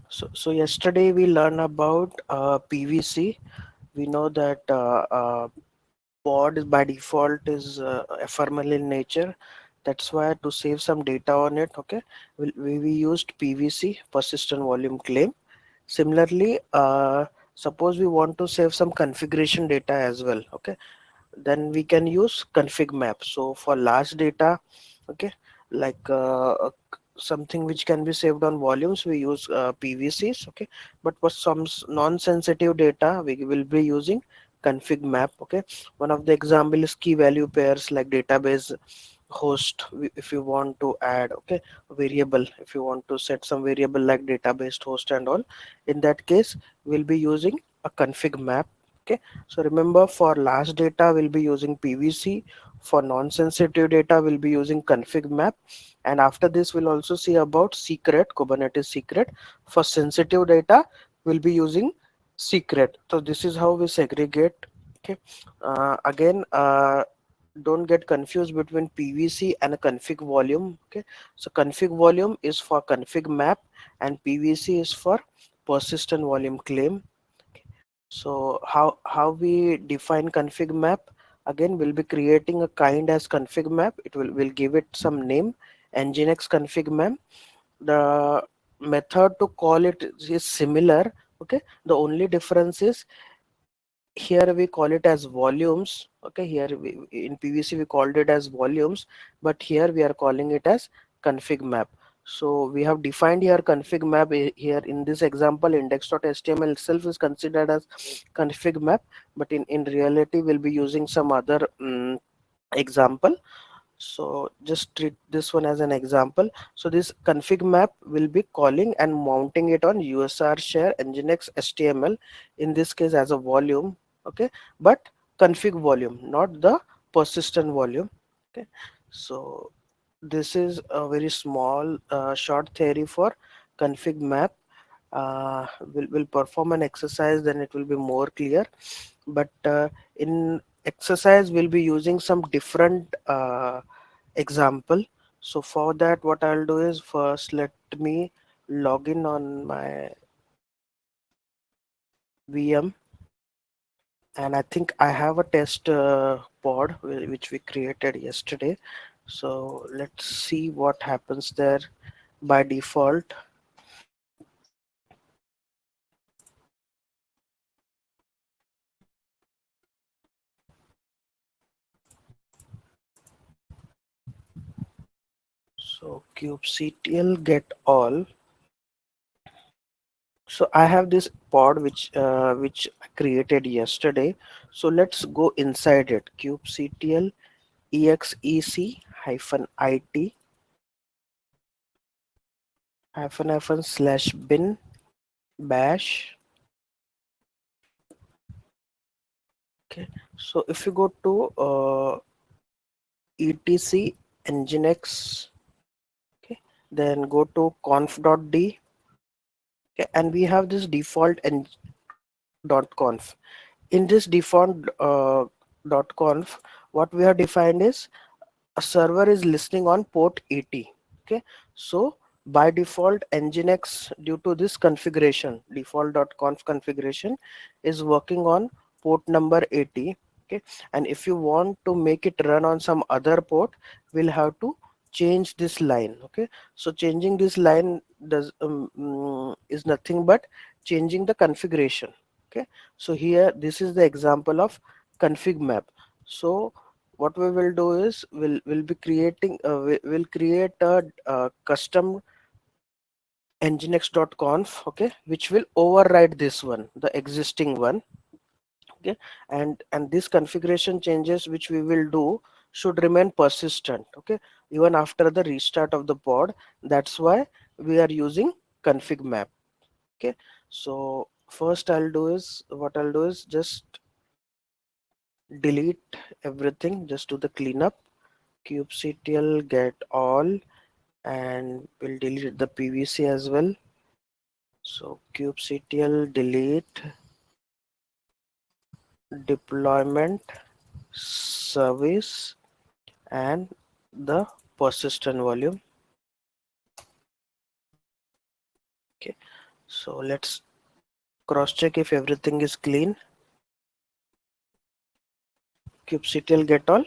So yesterday we learned about PVC. We know that pod is by default is ephemeral in nature. That's why to save some data on it, okay, we used PVC, persistent volume claim. Similarly, suppose we want to save some configuration data as well, okay, then we can use config map. So for large data, okay, like something which can be saved on volumes, we use PVCs, okay, but for some non-sensitive data we will be using config map, okay. One of the example is key value pairs like database host. If you want to add, okay, variable, if you want to set some variable like database host and all, in that case we'll be using a config map, okay. So remember, for large data we'll be using PVC, for non-sensitive data we'll be using config map, and after this we'll also see about secret, Kubernetes secret. For sensitive data we'll be using secret. So this is how we segregate, okay. Again, don't get confused between PVC and a config volume, okay. So config volume is for config map and PVC is for persistent volume claim. So how we define config map? Again, we'll be creating a kind as config map. Will give it some name, nginx config map. The method to call it is similar, okay. The only difference is here we call it as volumes, okay. Here in PVC we called it as volumes, but here we are calling it as config map. So we have defined here config map here in this example. Index.html itself is considered as config map, but in reality we'll be using some other example. So just treat this one as an example. So this config map will be calling and mounting it on USR share nginx HTML, in this case as a volume, okay, but config volume, not the persistent volume, okay. So this is a very small short theory for config map. Will perform an exercise, then it will be more clear, but in exercise we'll be using some different example. So for that what I'll do is, first let me log in on my VM, and I think I have a test pod which we created yesterday. So let's see what happens there by default. So kubectl get all. So I have this pod which I created yesterday. So let's go inside it. Kubectl exec hyphen it hyphen slash bin bash. Okay. So if you go to etc nginx, okay, then go to conf.d, okay, and we have this default dot conf. In this default dot conf, what we have defined is a server is listening on port 80, okay. So by default nginx, due to this configuration, default.conf configuration is working on port number 80, okay. And if you want to make it run on some other port, we'll have to change this line, okay. So changing this line is nothing but changing the configuration, okay. So here this is the example of config map. So what we will do is we'll be creating we'll create a custom nginx.conf, okay, which will override this one, the existing one, okay. And this configuration changes which we will do should remain persistent, okay, even after the restart of the pod. That's why we are using config map, okay. So first I'll do is just delete everything, just do the cleanup. Kubectl get all, and we'll delete the PVC as well. So kubectl delete deployment service and the persistent volume, okay. So let's cross check if everything is clean. kubectl get all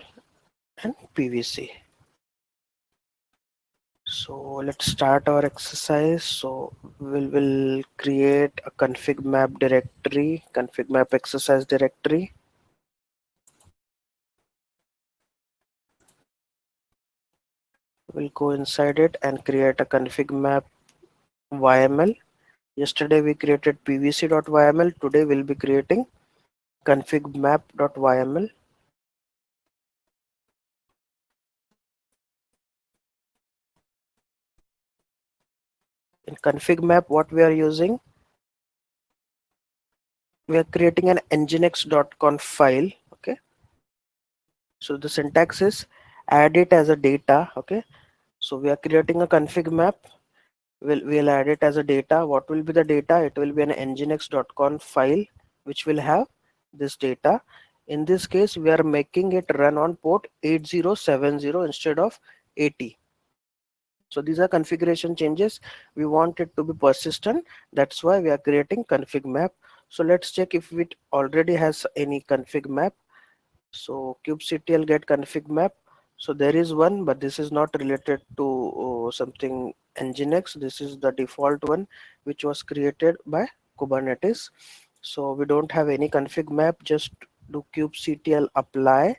and pvc. So let's start our exercise. So we'll create a config map directory, config map exercise directory. We'll go inside it and create a config map YML. Yesterday we created pvc.yml. Today we'll be creating config map.yml. In config map, what we are using, we are creating an nginx.conf file. Okay. So the syntax is add it as a data. Okay. So we are creating a config map. We'll add it as a data. What will be the data? It will be an nginx.conf file which will have this data. In this case, we are making it run on port 8070 instead of 80. So these are configuration changes. We want it to be persistent. That's why we are creating config map. So let's check if it already has any config map. So kubectl get config map. So there is one, but this is not related to something nginx. This is the default one which was created by Kubernetes. So we don't have any config map. Just do kubectl apply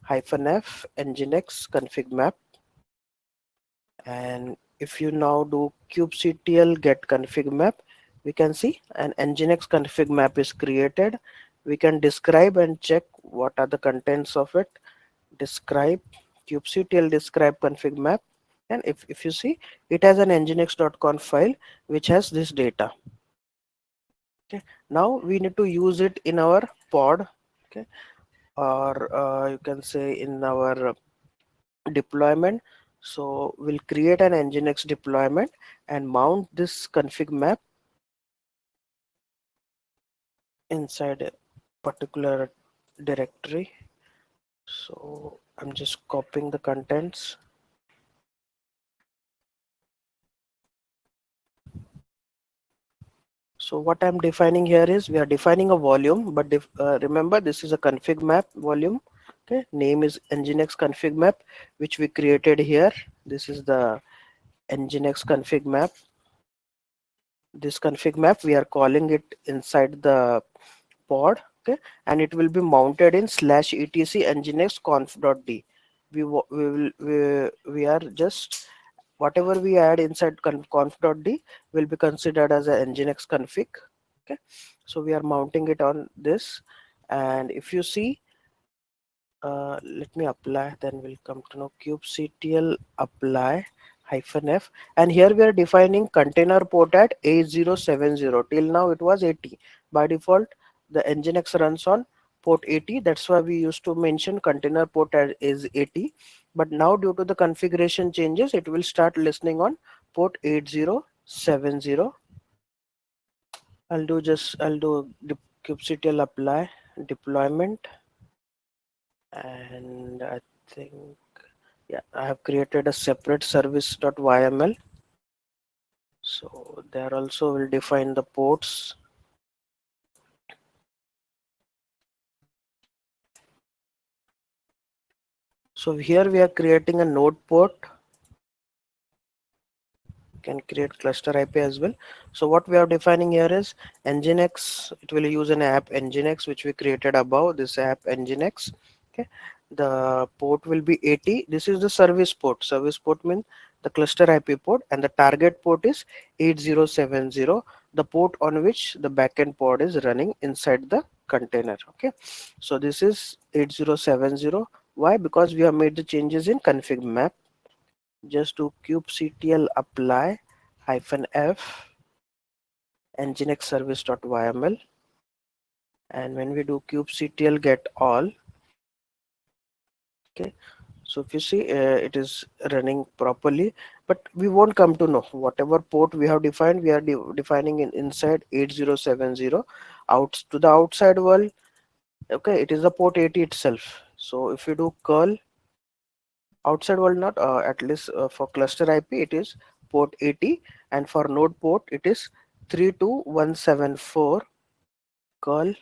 -f nginx config map. And if you now do kubectl get config map, we can see an nginx config map is created. We can describe and check what are the contents of it. Describe kubectl describe config map, and if you see, it has an nginx.conf file which has this data. Okay, now we need to use it in our pod. Okay, or you can say in our deployment. So we'll create an nginx deployment and mount this config map inside a particular directory. So I'm just copying the contents. So what I'm defining here is we are defining a volume, but remember this is a config map volume. Okay, name is nginx config map, which we created here. This is the nginx config map. This config map we are calling it inside the pod. Okay, and it will be mounted in /etc nginx conf.d. We are just whatever we add inside conf.d will be considered as a nginx config. Okay, so we are mounting it on this, and if you see, let me apply, then we'll come to know kubectl apply -f, and here we are defining container port at 8070. Till now it was 80. By default the nginx runs on port 80. That's why we used to mention container port as is 80, but now due to the configuration changes it will start listening on port 8070. I'll do kubectl apply deployment, and I think, yeah, I have created a separate service.yml. So there also will define the ports. So here we are creating a node port. Can create cluster IP as well. So what we are defining here is nginx. It will use an app nginx which we created above, this app nginx. Okay, the port will be 80. This is the service port. Service port means the cluster IP port, and the target port is 8070, the port on which the backend pod is running inside the container. Okay, so this is 8070. Why? Because we have made the changes in config map. Just do kubectl apply -f nginx service.yml, and when we do kubectl get all, okay, so if you see, it is running properly, but we won't come to know whatever port we have defined. We are defining in inside 8070 out to the outside world. Okay, it is the port 80 itself. So if you do curl outside world, not at least for cluster IP it is port 80, and for node port it is 32174 curl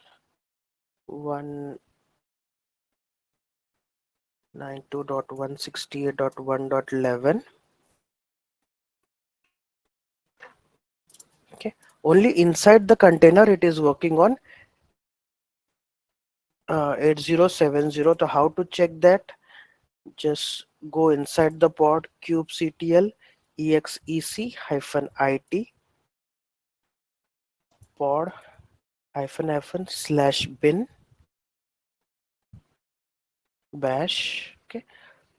192.168.1.11. Okay, only inside the container it is working on 8070. So how to check that? Just go inside the pod kubectl exec -it pod --/ bin bash. Okay,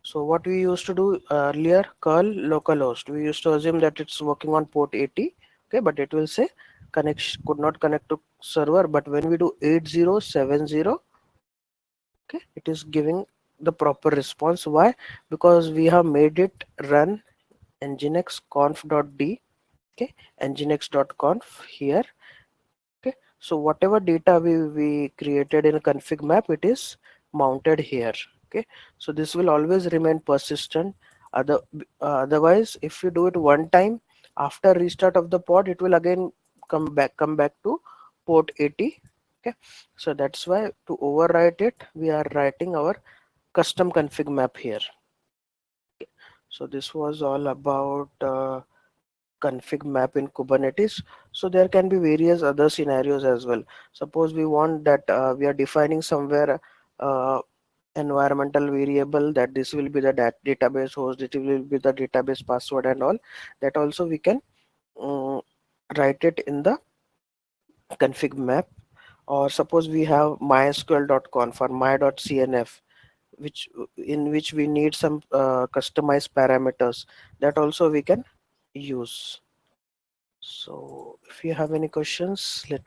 so what we used to do earlier, curl localhost, we used to assume that it's working on port 80. Okay, but it will say connection could not connect to server. But when we do 8070, okay, it is giving the proper response. Why? Because we have made it run nginx conf.d. Okay, nginx.conf here. Okay, so whatever data we created in a config map, it is mounted here. Okay, so this will always remain persistent. Otherwise, if you do it one time, after restart of the pod, it will again come back to port 80. Okay, so that's why to overwrite it, we are writing our custom config map here. So this was all about config map in Kubernetes. So there can be various other scenarios as well. Suppose we want that we are defining somewhere environmental variable, that this will be the database host, it will be the database password and all. That also we can um, write it in the config map. Or suppose we have mysql.conf or my.cnf, which in which we need some customized parameters, that also we can use. So if you have any questions, let me